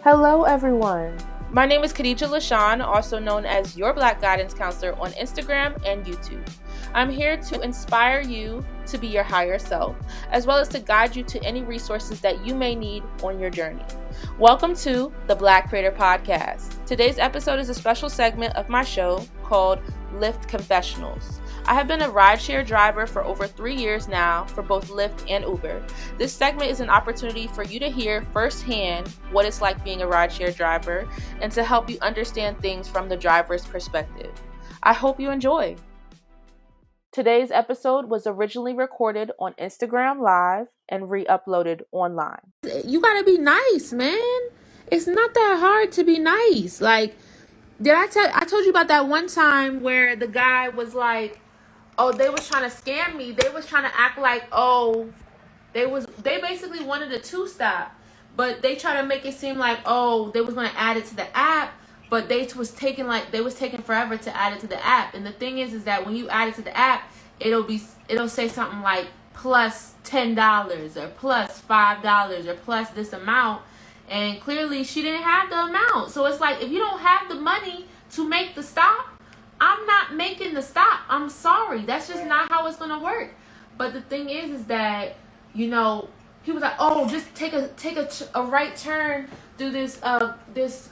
Hello, everyone. My name is Khadijah Lashaun, also known as your Black Guidance Counselor on Instagram and YouTube. I'm here to inspire you to be your higher self, as well as to guide you to any resources that you may need on your journey. Welcome to the Black Creator Podcast. Today's episode is a special segment of my show called Lyft Confessionals. I have been a rideshare driver for over 3 years now for both Lyft and Uber. This segment is an opportunity for you to hear firsthand what it's like being a rideshare driver and to help you understand things from the driver's perspective. I hope you enjoy. Today's episode was originally recorded on Instagram Live and re-uploaded online. You gotta be nice, man. It's not that hard to be nice. Like, I told you about that one time where the guy was like, oh, they was trying to scam me. They was trying to act like, they basically wanted a two-stop, but they try to make it seem like, they was going to add it to the app, but they was taking forever to add it to the app. And the thing is that when you add it to the app, it'll say something like plus $10 or plus $5 or plus this amount. And clearly she didn't have the amount. So it's like, if you don't have the money to make the stop, I'm not making the stop. I'm sorry. That's just not how it's going to work. But the thing is that, he was like, just take a right turn through this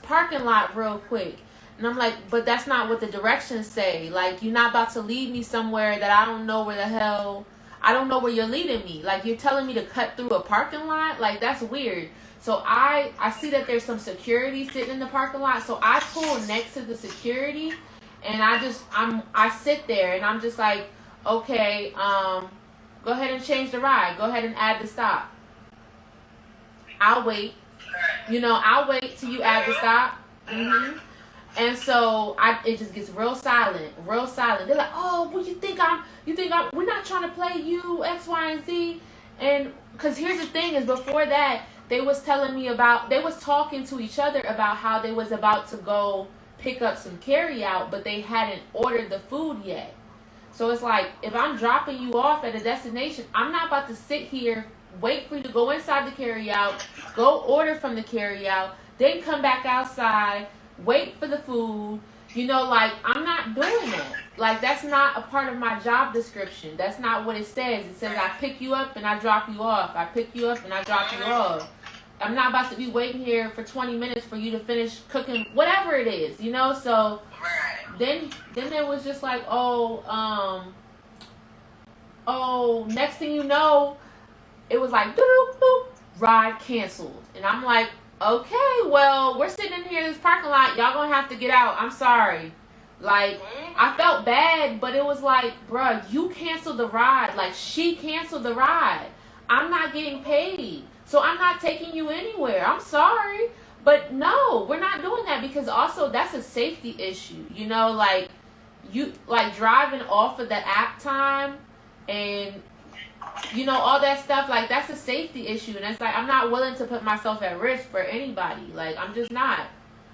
parking lot real quick. And I'm like, but that's not what the directions say. Like, you're not about to lead me somewhere that I don't know where you're leading me. Like, you're telling me to cut through a parking lot? Like, that's weird. So I see that there's some security sitting in the parking lot. So I pull next to the security. And I sit there and I'm just like, okay, go ahead and change the ride. Go ahead and add the stop. I'll wait. I'll wait till you add the stop. Mm-hmm. And so it just gets real silent. They're like, oh, well, you think we're not trying to play you, X, Y, and Z. And because here's the thing is, before that, they was talking to each other about how they was about to go pick up some carry out, but they hadn't ordered the food yet. So it's like, if I'm dropping you off at a destination, I'm not about to sit here, wait for you to go inside the carry out, go order from the carry out, then come back outside, wait for the food. I'm not doing that. Like, that's not a part of my job description. That's not what it says. It says I pick you up and I drop you off. I pick you up and I drop you off. I'm not about to be waiting here for 20 minutes for you to finish cooking, whatever it is, So then it was just like, next thing you know, it was like, boop, boop, ride canceled. And I'm like, okay, well, we're sitting in here in this parking lot. Y'all gonna have to get out. I'm sorry. Like, I felt bad, but it was like, bruh, you canceled the ride. Like, she canceled the ride. I'm not getting paid. So I'm not taking you anywhere. I'm sorry. But no, we're not doing that, because also that's a safety issue. Driving off of the app time and, all that stuff, like, that's a safety issue. And it's like, I'm not willing to put myself at risk for anybody. Like, I'm just not.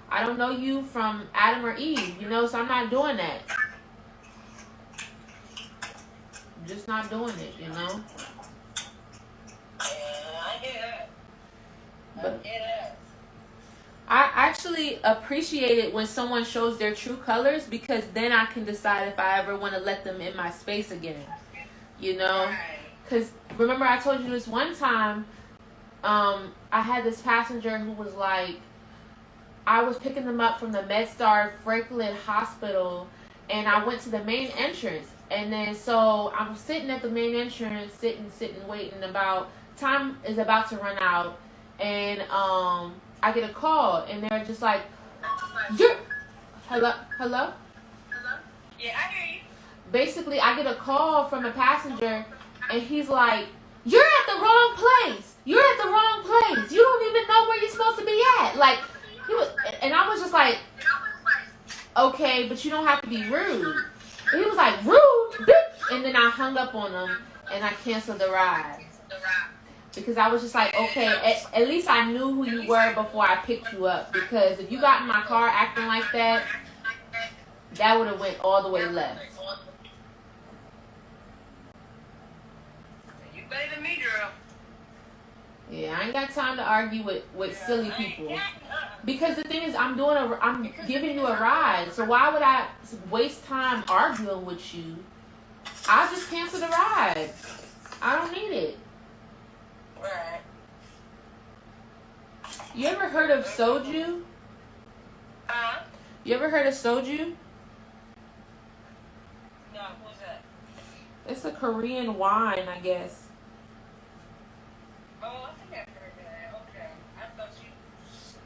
I don't know you from Adam or Eve, so I'm not doing that. I'm just not doing it, But I actually appreciate it when someone shows their true colors, because then I can decide if I ever want to let them in my space again. Because remember I told you this one time, I had this passenger who was like, I was picking them up from the MedStar Franklin Hospital, and I went to the main entrance. And then so I'm sitting at the main entrance, sitting, waiting. Time is about to run out. And I get a call, and they're just like, hello? Yeah, I hear you. Basically, I get a call from a passenger, and he's like, you're at the wrong place. You don't even know where you're supposed to be at. Like, and I was just like, okay, but you don't have to be rude. And he was like, rude, bitch. And then I hung up on him, and I canceled the ride. Because I was just like, okay, at least I knew who you were before I picked you up. Because if you got in my car acting like that, that would have went all the way left. You better than me, girl. Yeah, I ain't got time to argue with silly people. Because the thing is, I'm giving you a ride. So why would I waste time arguing with you? I'll just cancel the ride. I don't need it. Right. You ever heard of soju? You ever heard of soju? No, what's that? It's a Korean wine, I guess. Oh, I think I've heard that. Okay. I thought you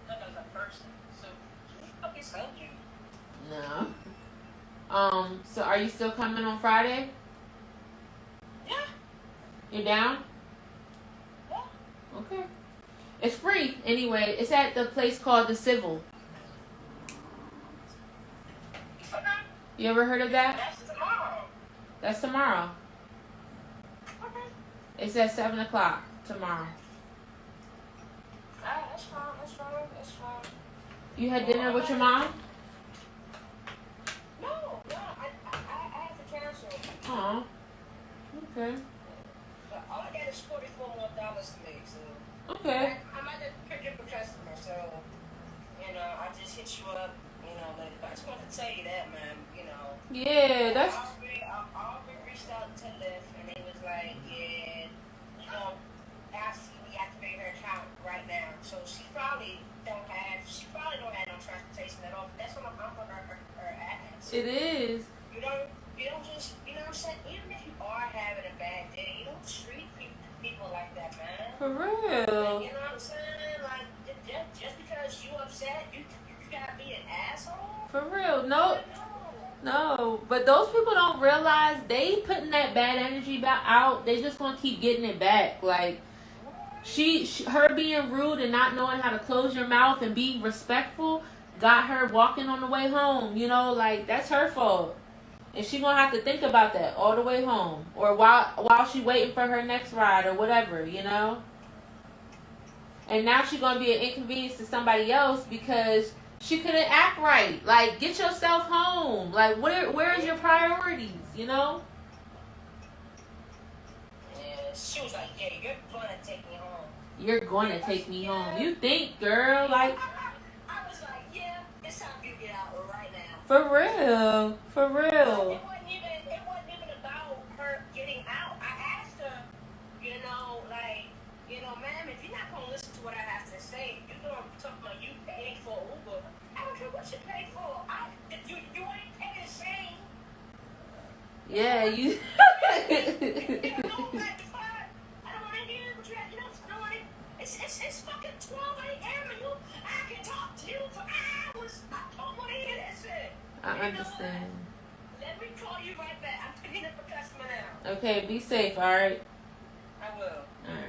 that was a person. So, okay, so you. No. So are you still coming on Friday? Yeah. You're down? Yeah. Okay. It's free anyway. It's at the place called The Civil. Okay. You ever heard of that? That's tomorrow. That's tomorrow. Okay. It's at 7 o'clock tomorrow. That's fine. That's fine. That's fine. You had dinner with your mom? No, I have to cancel. Aw. Okay. But all I got is $44 more to make, so. Okay. I might just pick up a customer, so, I just hit you up, later. But I just wanted to tell you that, man, Yeah, that's... I already reached out to Lyft, and they was like, yeah, ask you to deactivate her account right now. So she probably don't have no transportation at all. But that's what I'm for her ass. It is. You don't just, what I'm saying? Even if you are having a bad day, you don't treat people like that, man. For real. You know what I'm saying? Like, just because you upset, you gotta be an asshole? For real. No. But those people don't realize they putting that bad energy back out. They just gonna keep getting it back. Like, her being rude and not knowing how to close your mouth and be respectful got her walking on the way home. Like, that's her fault. And she gonna have to think about that all the way home, or while she waiting for her next ride or whatever, And now she gonna be an inconvenience to somebody else because she couldn't act right. Like, get yourself home. Like, where's your priorities? Yeah, she was like, yeah, you're gonna take me home. You're gonna take me home. You think, girl? Like, I was like, yeah, it's time for you to get out right now. For real. It wasn't even about her getting out. I asked her, ma'am, if you're not gonna listen to what I have to say, you're gonna talk about you paying for Uber. I don't care what you pay for. You ain't paying the same. Yeah, you. I don't want to hear what you have. I don't want to. It's fucking 12 a.m. and I can talk to you for hours. I don't want to hear that shit. I understand. Let me call you right back. I'm picking up a customer now. Okay, be safe, alright? I will. Alright.